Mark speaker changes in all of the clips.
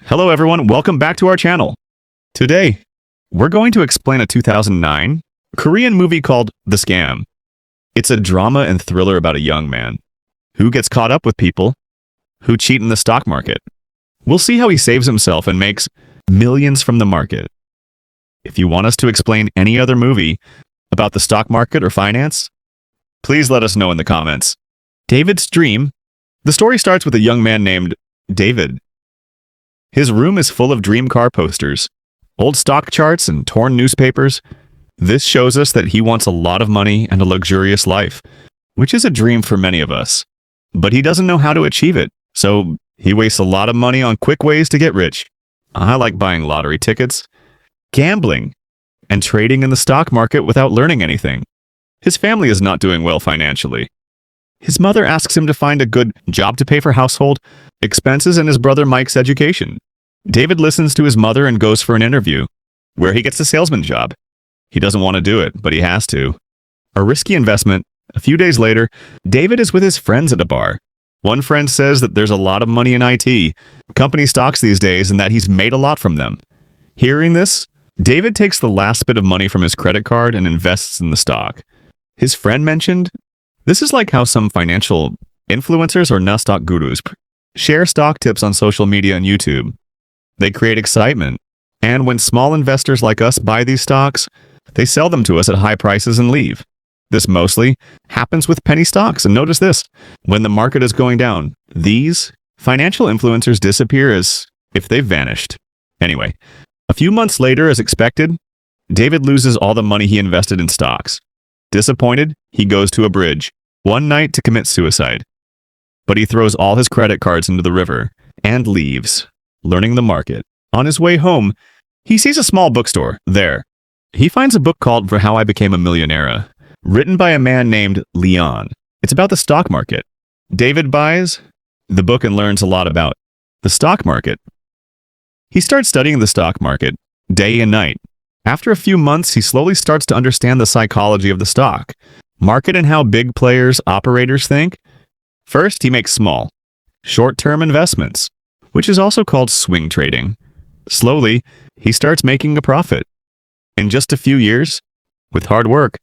Speaker 1: Hello everyone, welcome back to our channel. Today, we're going to explain a 2009 Korean movie called The Scam. It's a drama and thriller about a young man who gets caught up with people who cheat in the stock market. We'll see how he saves himself and makes millions from the market. If you want us to explain any other movie about the stock market or finance, please let us know in the comments. David's dream. The story starts with a young man named David. His room is full of dream car posters, old stock charts, and torn newspapers. This shows us that he wants a lot of money and a luxurious life, which is a dream for many of us. But he doesn't know how to achieve it, so he wastes a lot of money on quick ways to get rich. I like buying lottery tickets, gambling, and trading in the stock market without learning anything. His family is not doing well financially. His mother asks him to find a good job to pay for household expenses and his brother Mike's education. David listens to his mother and goes for an interview, where he gets a salesman job. He doesn't want to do it, but he has to. A risky investment. A few days later, David is with his friends at a bar. One friend says that there's a lot of money in IT, company stocks these days, and that he's made a lot from them. Hearing this, David takes the last bit of money from his credit card and invests in the stock. His friend mentioned, this is like how some financial influencers or stock gurus share stock tips on social media and YouTube. They create excitement, and when small investors like us buy these stocks, they sell them to us at high prices and leave. This mostly happens with penny stocks, and notice this, when the market is going down, these financial influencers disappear as if they've vanished. Anyway, a few months later, as expected, David loses all the money he invested in stocks. Disappointed, he goes to a bridge one night to commit suicide. But he throws all his credit cards into the river and leaves, learning the market. On his way home, he sees a small bookstore there. He finds a book called For How I Became a Millionaire, written by a man named Leon. It's about the stock market. David buys the book and learns a lot about the stock market. He starts studying the stock market day and night. After a few months, he slowly starts to understand the psychology of the stock market and how big players, operators think. First, he makes small, short-term investments, which is also called swing trading. Slowly, he starts making a profit. In just a few years, with hard work,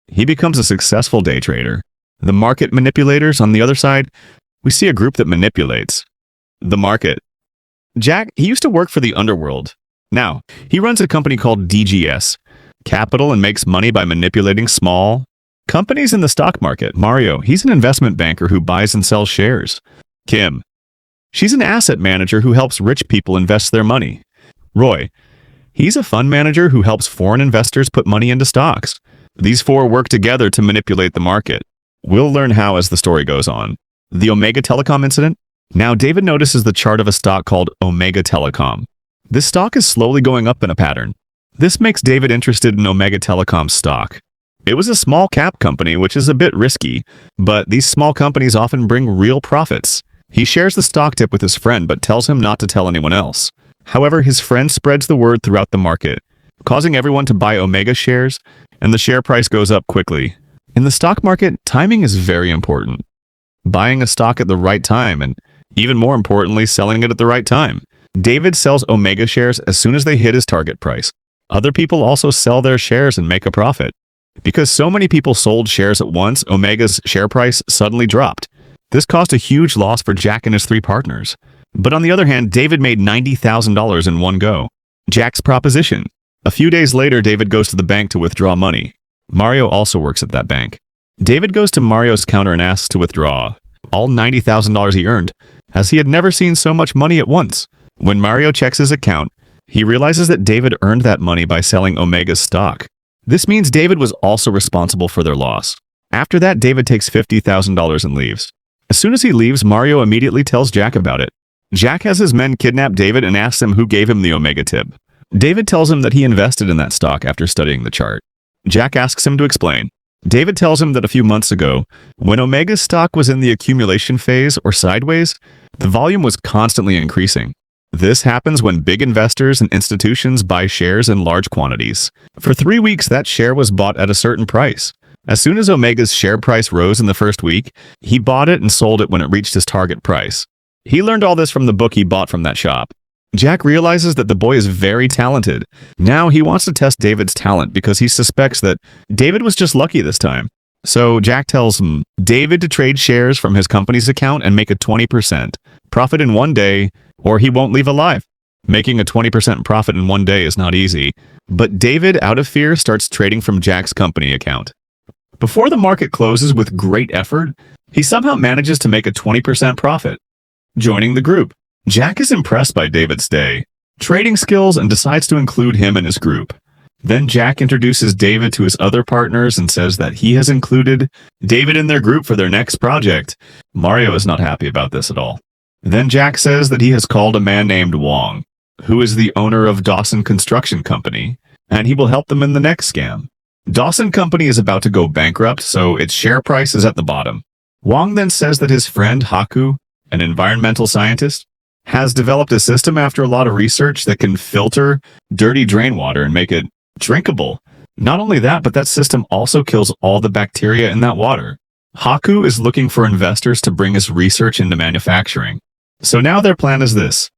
Speaker 1: he becomes a successful day trader. The market manipulators, on the other side, we see a group that manipulates the market. Jack, he used to work for the underworld. Now, he runs a company called DGS Capital and makes money by manipulating small companies in the stock market. Mario, he's an investment banker who buys and sells shares. Kim, she's an asset manager who helps rich people invest their money. Roy, he's a fund manager who helps foreign investors put money into stocks. These four work together to manipulate the market. We'll learn how as the story goes on. The Omega Telecom incident? Now, David notices the chart of a stock called Omega Telecom. This stock is slowly going up in a pattern. This makes David interested in Omega Telecom's stock. It was a small cap company, which is a bit risky, but these small companies often bring real profits. He shares the stock tip with his friend, but tells him not to tell anyone else. However, his friend spreads the word throughout the market, causing everyone to buy Omega shares, and the share price goes up quickly. In the stock market, timing is very important. Buying a stock at the right time, and even more importantly, selling it at the right time. David sells Omega shares as soon as they hit his target price. Other people also sell their shares and make a profit. Because so many people sold shares at once, Omega's share price suddenly dropped. This caused a huge loss for Jack and his three partners. But on the other hand, David made $90,000 in one go. Jack's proposition. A few days later, David goes to the bank to withdraw money. Mario also works at that bank. David goes to Mario's counter and asks to withdraw all $90,000 he earned, as he had never seen so much money at once. When Mario checks his account, he realizes that David earned that money by selling Omega's stock. This means David was also responsible for their loss. After that, David takes $50,000 and leaves. As soon as he leaves, Mario immediately tells Jack about it. Jack has his men kidnap David and asks him who gave him the Omega tip. David tells him that he invested in that stock after studying the chart. Jack asks him to explain. David tells him that a few months ago, when Omega's stock was in the accumulation phase or sideways, the volume was constantly increasing. This happens when big investors and institutions buy shares in large quantities. For 3 weeks, that share was bought at a certain price. As soon as Omega's share price rose in the first week, he bought it and sold it when it reached his target price. He learned all this from the book he bought from that shop. Jack realizes that the boy is very talented. Now he wants to test David's talent because he suspects that David was just lucky this time. So Jack tells David to trade shares from his company's account and make a 20% profit in one day, or he won't leave alive. Making a 20% profit in one day is not easy, but David, out of fear, starts trading from Jack's company account. Before the market closes with great effort, he somehow manages to make a 20% profit. Joining the group, Jack is impressed by David's trading skills and decides to include him in his group. Then Jack introduces David to his other partners and says that he has included David in their group for their next project. Mario is not happy about this at all. Then Jack says that he has called a man named Wong, who is the owner of Dawson Construction Company, and he will help them in the next scam. Dawson Company is about to go bankrupt, so its share price is at the bottom. Wong then says that his friend Haku, an environmental scientist, has developed a system after a lot of research that can filter dirty drain water and make it drinkable. Not only that, but that system also kills all the bacteria in that water. Haku is looking for investors to bring his research into manufacturing. So now their plan is this.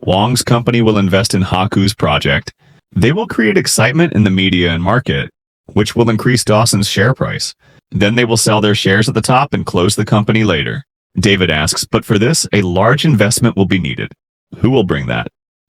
Speaker 1: Wong's company will invest in Haku's project. They will create excitement in the media and market, which will increase Dawson's share price. Then they will sell their shares at the top and close the company later. David asks, but for this, a large investment will be needed. Who will bring that?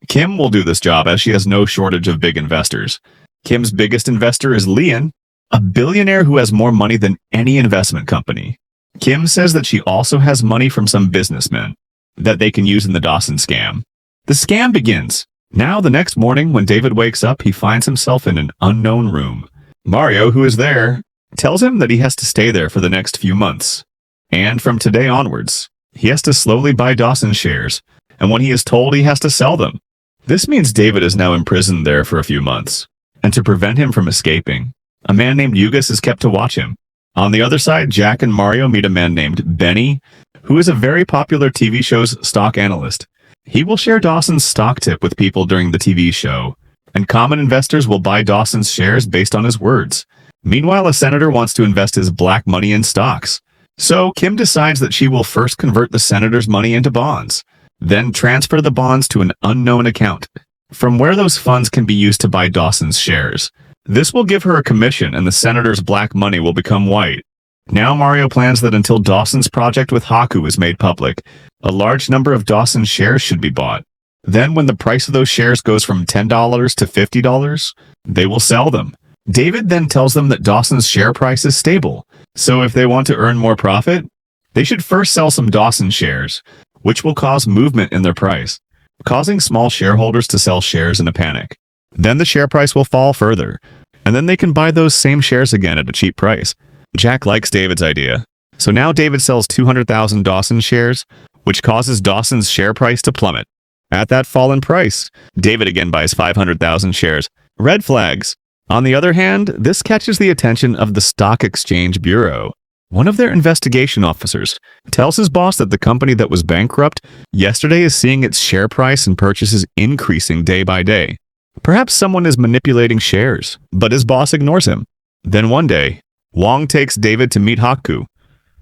Speaker 1: Kim will do this job as she has no shortage of big investors. Kim's biggest investor is Leon, a billionaire who has more money than any investment company. Kim says that she also has money from some businessmen that they can use in the Dawson scam. The scam begins. Now, the next morning, when David wakes up, he finds himself in an unknown room. Mario, who is there, tells him that he has to stay there for the next few months. And from today onwards, he has to slowly buy Dawson shares, and when he is told, he has to sell them. This means David is now imprisoned there for a few months, and to prevent him from escaping, a man named Yugas is kept to watch him. On the other side, Jack and Mario meet a man named Benny, who is a very popular TV show's stock analyst. He will share Dawson's stock tip with people during the TV show, and common investors will buy Dawson's shares based on his words. Meanwhile, a senator wants to invest his black money in stocks. So Kim decides that she will first convert the senator's money into bonds, then transfer the bonds to an unknown account, from where those funds can be used to buy Dawson's shares. This will give her a commission and the senator's black money will become white. Now Mario plans that until Dawson's project with Haku is made public, a large number of Dawson's shares should be bought. Then when the price of those shares goes from $10 to $50, they will sell them. David then tells them that Dawson's share price is stable, so if they want to earn more profit, they should first sell some Dawson shares, which will cause movement in their price, causing small shareholders to sell shares in a panic. Then the share price will fall further, and then they can buy those same shares again at a cheap price. Jack likes David's idea, so now David sells 200,000 Dawson shares, which causes Dawson's share price to plummet. At that fall in price, David again buys 500,000 shares. Red flags. On the other hand, this catches the attention of the Stock Exchange Bureau. One of their investigation officers tells his boss that the company that was bankrupt yesterday is seeing its share price and purchases increasing day by day. Perhaps someone is manipulating shares, but his boss ignores him. Then one day, Wong takes David to meet Haku.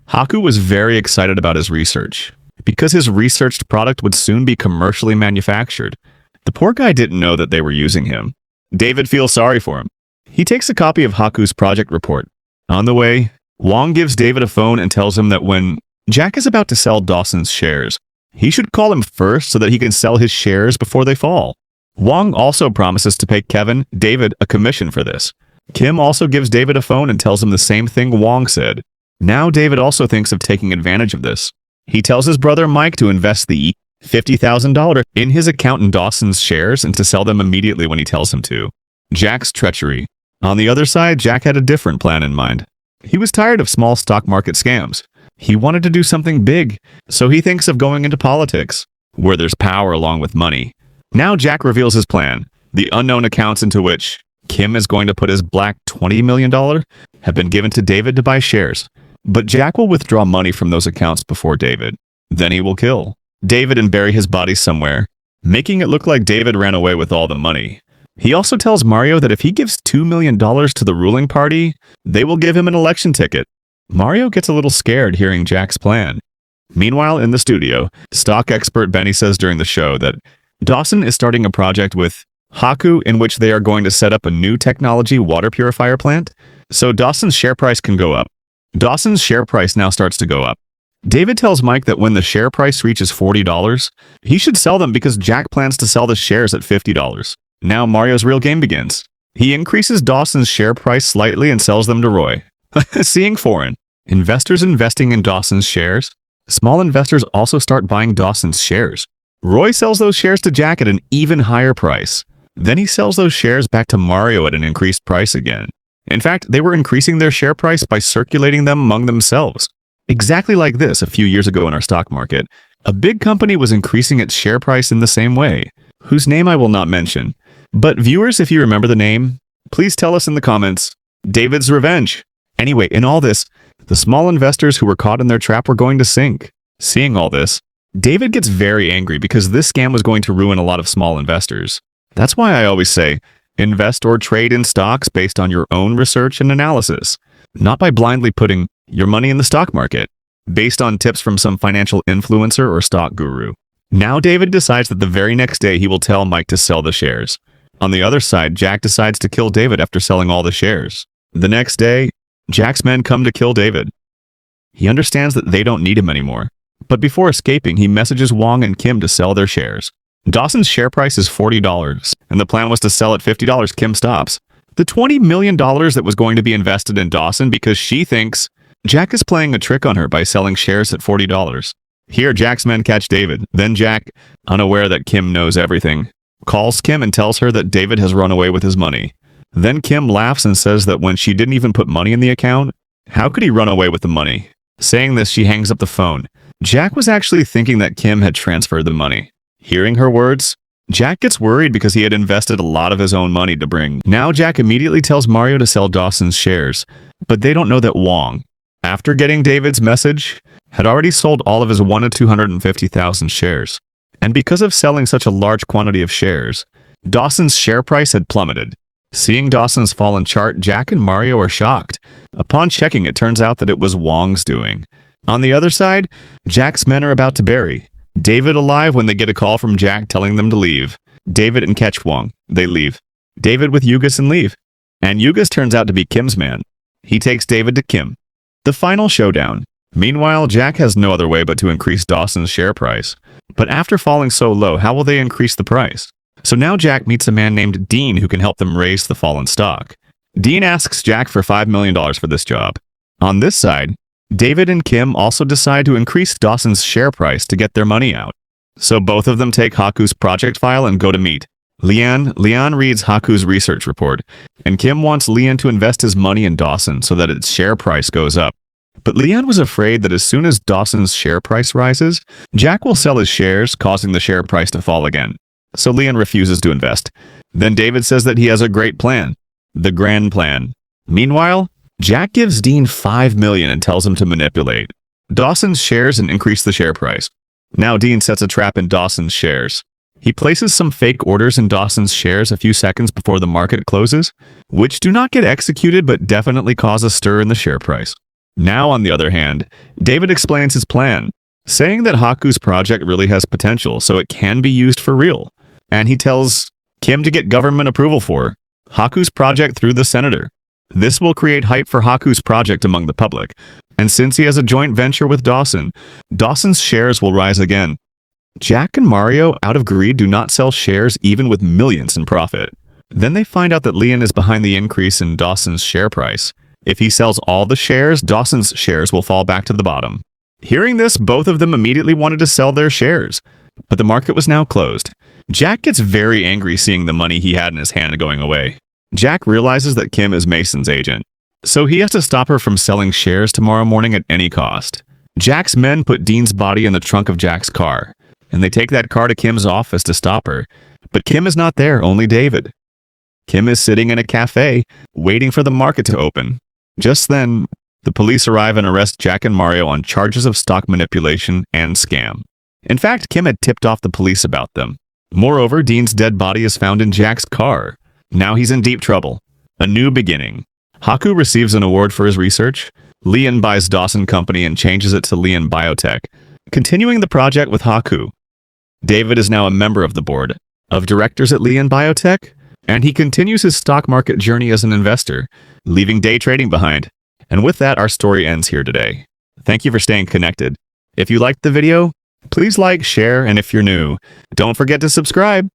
Speaker 1: Haku was very excited about his research, because his researched product would soon be commercially manufactured. The poor guy didn't know that they were using him. David feels sorry for him. He takes a copy of Haku's project report. On the way, Wong gives David a phone and tells him that when Jack is about to sell Dawson's shares, he should call him first so that he can sell his shares before they fall. Wong also promises to pay David, a commission for this. Kim also gives David a phone and tells him the same thing Wong said. Now David also thinks of taking advantage of this. He tells his brother Mike to invest the $50,000 in his account in Dawson's shares and to sell them immediately when he tells him to. Jack's treachery. On the other side, Jack had a different plan in mind. He was tired of small stock market scams. He wanted to do something big, so he thinks of going into politics, where there's power along with money. Now Jack reveals his plan. The unknown accounts into which Kim is going to put his black $20 million have been given to David to buy shares. But Jack will withdraw money from those accounts before David. Then he will kill David and bury his body somewhere, making it look like David ran away with all the money. He also tells Mario that if he gives $2 million to the ruling party, they will give him an election ticket. Mario gets a little scared hearing Jack's plan. Meanwhile, in the studio, stock expert Benny says during the show that Dawson is starting a project with Haku in which they are going to set up a new technology water purifier plant, so Dawson's share price can go up. Dawson's share price now starts to go up. David tells Mike that when the share price reaches $40, he should sell them because Jack plans to sell the shares at $50. Now Mario's real game begins. He increases Dawson's share price slightly and sells them to Roy. Seeing foreign investors investing in Dawson's shares, small investors also start buying Dawson's shares. Roy sells those shares to Jack at an even higher price. Then he sells those shares back to Mario at an increased price again. In fact, they were increasing their share price by circulating them among themselves. Exactly like this a few years ago in our stock market, a big company was increasing its share price in the same way, whose name I will not mention. But viewers, if you remember the name, please tell us in the comments. David's revenge. Anyway, in all this, the small investors who were caught in their trap were going to sink. Seeing all this, David gets very angry because this scam was going to ruin a lot of small investors. That's why I always say, invest or trade in stocks based on your own research and analysis, not by blindly putting your money in the stock market, based on tips from some financial influencer or stock guru. Now David decides that the very next day he will tell Mike to sell the shares. On the other side, Jack decides to kill David after selling all the shares. The next day, Jack's men come to kill David. He understands that they don't need him anymore, but before escaping, he messages Wong and Kim to sell their shares. Dawson's share price is $40, and the plan was to sell at $50. Kim stops the $20 million that was going to be invested in Dawson because she thinks Jack is playing a trick on her by selling shares at $40. Here, Jack's men catch David. Then Jack, unaware that Kim knows everything, calls Kim and tells her that David has run away with his money. Then Kim laughs and says that when she didn't even put money in the account, how could he run away with the money? Saying this, she hangs up the phone. Jack was actually thinking that Kim had transferred the money. Hearing her words, Jack gets worried because he had invested a lot of his own money to bring. Now Jack immediately tells Mario to sell Dawson's shares, but they don't know that Wong, after getting David's message, had already sold all of his 1 to 250,000 shares. And because of selling such a large quantity of shares, Dawson's share price had plummeted. Seeing Dawson's fallen chart, Jack and Mario are shocked. Upon checking, it turns out that it was Wong's doing. On the other side, Jack's men are about to bury David alive when they get a call from Jack telling them to leave. David and catch Wong. They leave. David with Yugas and leave. And Yugas turns out to be Kim's man. He takes David to Kim. The final showdown. Meanwhile, Jack has no other way but to increase Dawson's share price. But after falling so low, how will they increase the price? So now Jack meets a man named Dean who can help them raise the fallen stock. Dean asks Jack for $5 million for this job. On this side, David and Kim also decide to increase Dawson's share price to get their money out. So both of them take Haku's project file and go to meet Leon. Leon reads Haku's research report, and Kim wants Leon to invest his money in Dawson so that its share price goes up. But Leon was afraid that as soon as Dawson's share price rises, Jack will sell his shares, causing the share price to fall again. So Leon refuses to invest. Then David says that he has a great plan, the grand plan. Meanwhile, Jack gives Dean $5 million and tells him to manipulate Dawson's shares and increase the share price. Now Dean sets a trap in Dawson's shares. He places some fake orders in Dawson's shares a few seconds before the market closes, which do not get executed but definitely cause a stir in the share price. Now, on the other hand, David explains his plan, saying that Haku's project really has potential, so it can be used for real. And he tells Kim to get government approval for Haku's project through the senator. This will create hype for Haku's project among the public. And since he has a joint venture with Dawson, Dawson's shares will rise again. Jack and Mario, out of greed, do not sell shares even with millions in profit. Then they find out that Leon is behind the increase in Dawson's share price. If he sells all the shares, Dawson's shares will fall back to the bottom. Hearing this, both of them immediately wanted to sell their shares, but the market was now closed. Jack gets very angry seeing the money he had in his hand going away. Jack realizes that Kim is Mason's agent, so he has to stop her from selling shares tomorrow morning at any cost. Jack's men put Dean's body in the trunk of Jack's car, and they take that car to Kim's office to stop her. But Kim is not there, only David. Kim is sitting in a cafe, waiting for the market to open. Just then, the police arrive and arrest Jack and Mario on charges of stock manipulation and scam. In fact, Kim had tipped off the police about them. Moreover, Dean's dead body is found in Jack's car. Now he's in deep trouble. A new beginning. Haku receives an award for his research. Leon buys Dawson Company and changes it to Leon Biotech, continuing the project with Haku. David is now a member of the board of directors at Lian Biotech, and he continues his stock market journey as an investor, leaving day trading behind. And with that, our story ends here today. Thank you for staying connected. If you liked the video, please like, share, and if you're new, don't forget to subscribe.